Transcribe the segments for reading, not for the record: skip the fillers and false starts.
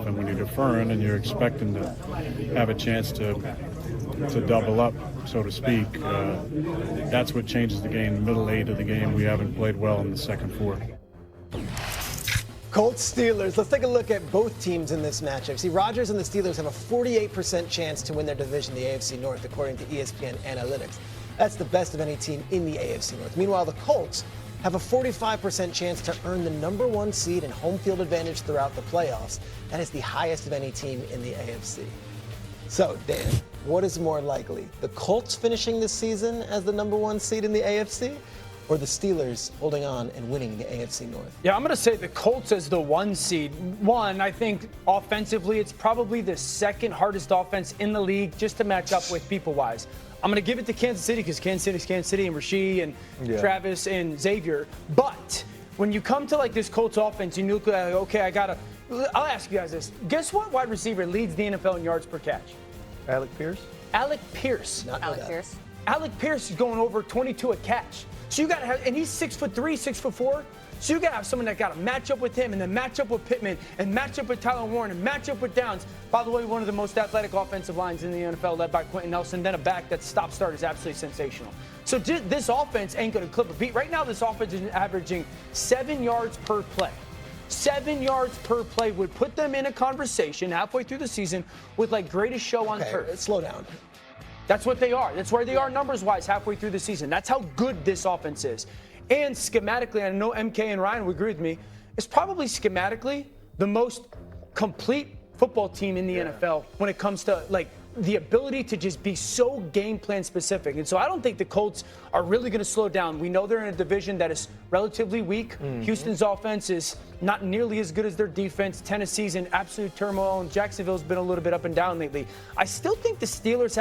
And when you're deferring and you're expecting to have a chance to double up, so to speak, that's what changes the game. The middle eight of the game, we haven't played well in the second four. Colts Steelers. Let's take a look at both teams in this matchup. See, Rodgers and the Steelers have a 48% chance to win their division, the AFC North, according to ESPN Analytics. That's the best of any team in the AFC North. Meanwhile, the Colts have a 45% chance to earn the number one seed and home field advantage throughout the playoffs. That is the highest of any team in the AFC. So, Dan, what is more likely? The Colts finishing this season as the number one seed in the AFC? Or the Steelers holding on and winning the AFC North? Yeah, I'm going to say the Colts as the one seed. One, I think offensively, it's probably the second hardest offense in the league just to match up with people-wise. I'm going to give it to Kansas City because Kansas City's Kansas City and Rasheed and Travis and Xavier. But when you come to like this Colts offense, you look at, okay, I'll ask you guys this. Guess what wide receiver leads the NFL in yards per catch? Alec Pierce? Alec Pierce. Alec Pierce. Alec Pierce is going over 22 a catch. So you got to have, and he's 6'3", 6'4". So you got to have someone that got to match up with him and then match up with Pittman and match up with Tyler Warren and match up with Downs. By the way, one of the most athletic offensive lines in the NFL led by Quentin Nelson. Then a back that stop start is absolutely sensational. So this offense ain't going to clip a beat. Right now, this offense is averaging 7 yards per play. 7 yards per play would put them in a conversation halfway through the season with like greatest show on turf. Slow down. That's what they are. That's where they are numbers-wise halfway through the season. That's how good this offense is. And schematically, I know MK and Ryan would agree with me, it's probably schematically the most complete football team in the NFL when it comes to like the ability to just be so game plan specific. And so I don't think the Colts are really going to slow down. We know they're in a division that is relatively weak. Houston's offense is not nearly as good as their defense. Tennessee's in absolute turmoil, and Jacksonville's been a little bit up and down lately. I still think the Steelers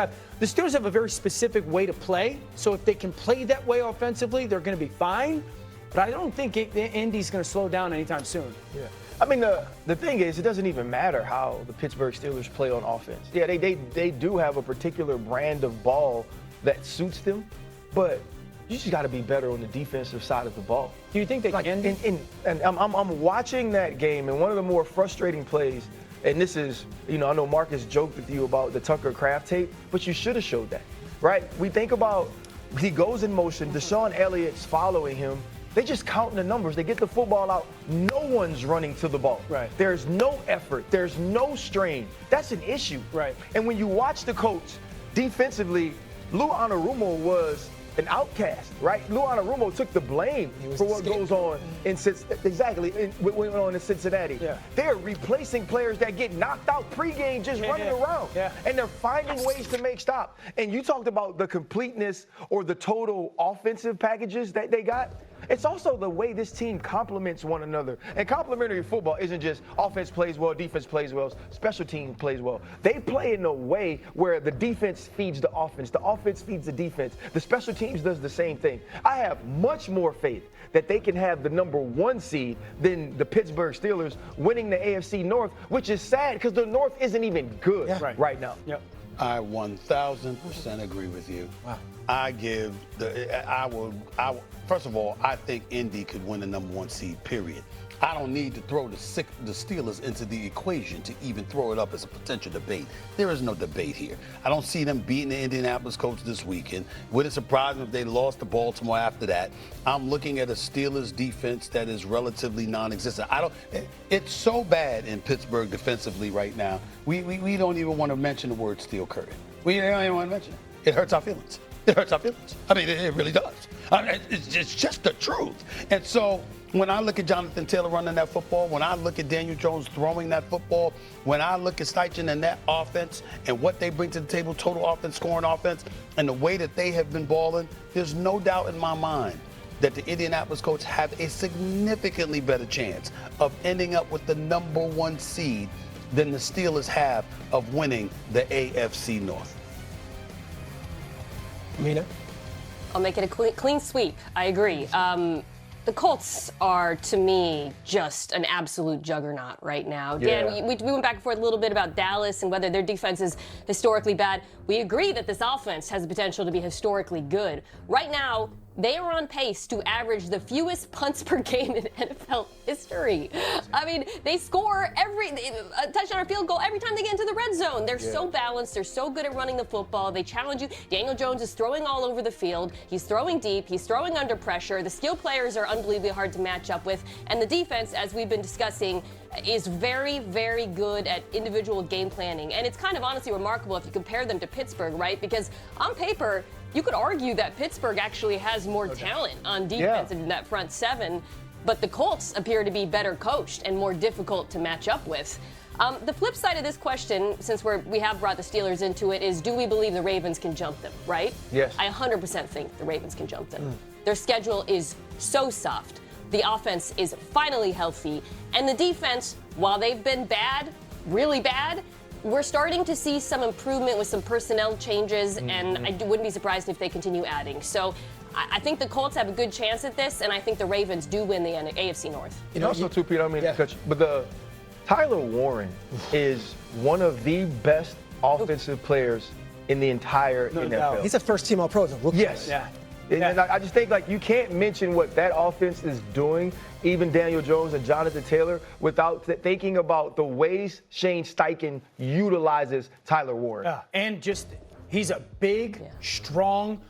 have a very specific way to play. So if they can play that way offensively, they're going to be fine. But I don't think Indy's going to slow down anytime soon. Yeah. I mean, the thing is, it doesn't even matter how the Pittsburgh Steelers play on offense. Yeah, they do have a particular brand of ball that suits them, but you just got to be better on the defensive side of the ball. Do you think they can? And I'm watching that game, and one of the more frustrating plays, and this is, I know Marcus joked with you about the Tucker Kraft tape, but you should have showed that, right? We think about, he goes in motion, Deshaun Elliott's following him. They just counting the numbers. They get the football out. No one's running to the ball. Right. There's no effort. There's no strain. That's an issue. Right. And when you watch the Colts defensively, Lou Anarumo was an outcast, right? Lou Anarumo took the blame for what goes on in went on in Cincinnati. Yeah. They're replacing players that get knocked out pregame just running around. Yeah. And they're finding ways to make stops. And you talked about the completeness or the total offensive packages that they got. It's also the way this team complements one another. And complementary football isn't just offense plays well, defense plays well, special team plays well. They play in a way where the defense feeds the offense feeds the defense. The special teams does the same thing. I have much more faith that they can have the number one seed than the Pittsburgh Steelers winning the AFC North, which is sad because the North isn't even good right now. Yep. I 1,000% agree with you. Wow. First of all, I think Indy could win the number one seed, period. I don't need to throw the Steelers into the equation to even throw it up as a potential debate. There is no debate here. I don't see them beating the Indianapolis Colts this weekend. Would it surprise me if they lost to Baltimore after that? I'm looking at a Steelers defense that is relatively non-existent. It's so bad in Pittsburgh defensively right now. We don't even want to mention the word steel curtain. We don't even want to mention it. It hurts our feelings. It hurts our feelings. I mean, it really does. It's just the truth. And so when I look at Jonathan Taylor running that football, when I look at Daniel Jones throwing that football, when I look at Steichen and that offense and what they bring to the table, total offense, scoring offense, and the way that they have been balling, there's no doubt in my mind that the Indianapolis Colts have a significantly better chance of ending up with the number one seed than the Steelers have of winning the AFC North. Mina? I'll make it a clean sweep. I agree. The Colts are, to me, just an absolute juggernaut right now. Dan, we went back and forth a little bit about Dallas and whether their defense is historically bad. We agree that this offense has the potential to be historically good. Right now, they are on pace to average the fewest punts per game in NFL history. I mean, they score a touchdown or field goal every time they get into the red zone. They're so balanced. They're so good at running the football. They challenge you. Daniel Jones is throwing all over the field. He's throwing deep. He's throwing under pressure. The skill players are unbelievably hard to match up with. And the defense, as we've been discussing, is very, very good at individual game planning. And it's kind of honestly remarkable if you compare them to Pittsburgh, right? Because on paper, you could argue that Pittsburgh actually has more talent on defense in that front seven, but the Colts appear to be better coached and more difficult to match up with. The flip side of this question, since we have brought the Steelers into it, is do we believe the Ravens can jump them, right? Yes. I 100% think the Ravens can jump them. Their schedule is so soft. The offense is finally healthy. And the defense, while they've been bad, really bad, we're starting to see some improvement with some personnel changes, and I wouldn't be surprised if they continue adding. So I think the Colts have a good chance at this, and I think the Ravens do win the AFC North. You know, also, too, Pete, I mean, but Tyler Warren is one of the best offensive players in the entire NFL. He's a first-team All-Pro. Yes. Yeah. And I just think, like, you can't mention what that offense is doing, even Daniel Jones and Jonathan Taylor, without thinking about the ways Shane Steichen utilizes Tyler Warren. Yeah. And just, he's a big, strong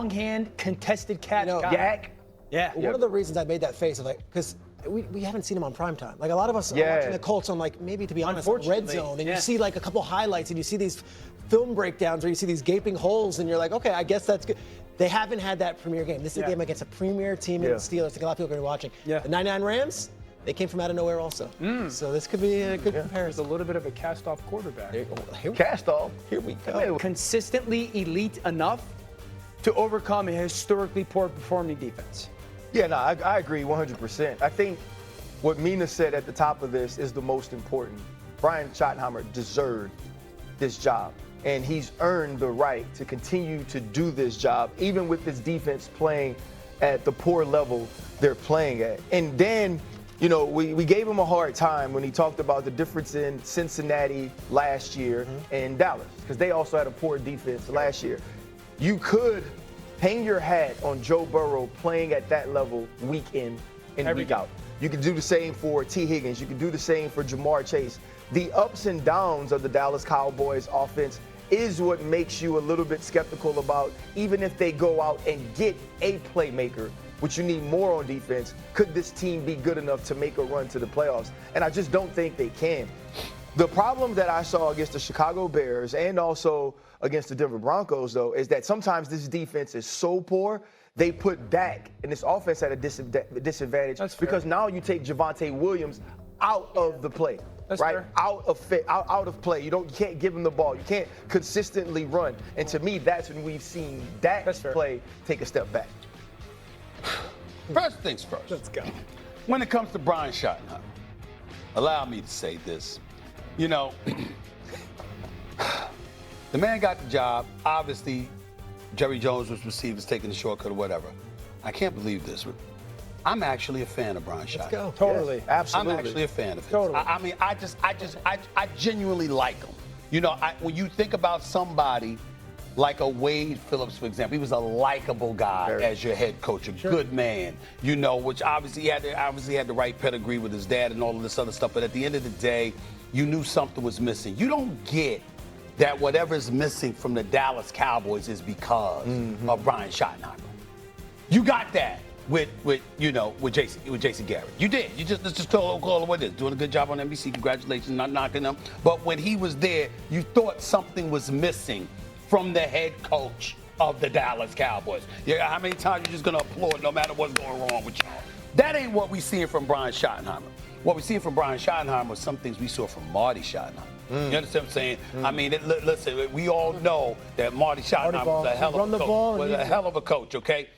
hand, contested catch guy. Yak. Yeah. One of the reasons I made that face of because we haven't seen him on primetime. Like a lot of us are watching the Colts on maybe to be honest, red zone, and you see like a couple highlights and you see these film breakdowns or you see these gaping holes and you're like, okay, I guess that's good. They haven't had that premier game. This is a game against a premier team in the Steelers. I think a lot of people are going to be watching. Yeah. The 99 Rams, they came from out of nowhere also. So this could be a good comparison. A little bit of a cast-off quarterback. Cast-off? Here we go. Consistently elite enough to overcome a historically poor performing defense. Yeah, no, I agree 100%. I think what Mina said at the top of this is the most important. Brian Schottenheimer deserved this job, and he's earned the right to continue to do this job, even with this defense playing at the poor level they're playing at. And then, you know, we gave him a hard time when he talked about the difference in Cincinnati last year and Dallas, because they also had a poor defense last year. You could hang your hat on Joe Burrow playing at that level week in and week out. You can do the same for T. Higgins. You can do the same for Jamar Chase. The ups and downs of the Dallas Cowboys offense is what makes you a little bit skeptical about, even if they go out and get a playmaker, which you need more on defense, could this team be good enough to make a run to the playoffs? And I just don't think they can. The problem that I saw against the Chicago Bears and also against the Denver Broncos, though, is that sometimes this defense is so poor, they put Dak and this offense at a disadvantage because now you take Javonte Williams out of the play. That's right? fair. Out of play. You can't give him the ball. You can't consistently run. And to me, that's when we've seen Dak's play take a step back. First things first. Let's go. When it comes to Brian Schottenheimer, allow me to say this. You know, the man got the job. Obviously, Jerry Jones was perceived as taking the shortcut or whatever. I can't believe this. I'm actually a fan of Brian Schottenheimer. Let's go. Totally. Yes, absolutely. I'm actually a fan of his. Totally. I mean, I genuinely like him. You know, when you think about somebody like a Wade Phillips, for example, he was a likable guy as your head coach, a good man, you know, which obviously he had the right pedigree with his dad and all of this other stuff. But at the end of the day, you knew something was missing. You don't get that whatever's missing from the Dallas Cowboys is because of Brian Schottenheimer. You got that with Jason Garrett. You did. Let's just call it what it is. Doing a good job on NBC. Congratulations, not knocking them. But when he was there, you thought something was missing from the head coach of the Dallas Cowboys. Yeah, how many times you just gonna applaud no matter what's going wrong with you? That ain't what we seeing from Brian Schottenheimer. What we seeing from Brian Schottenheimer was some things we saw from Marty Schottenheimer. You understand what I'm saying? I mean, listen, we all know that Marty Schottenheimer was a hell of a coach. Was a hell of a coach, okay?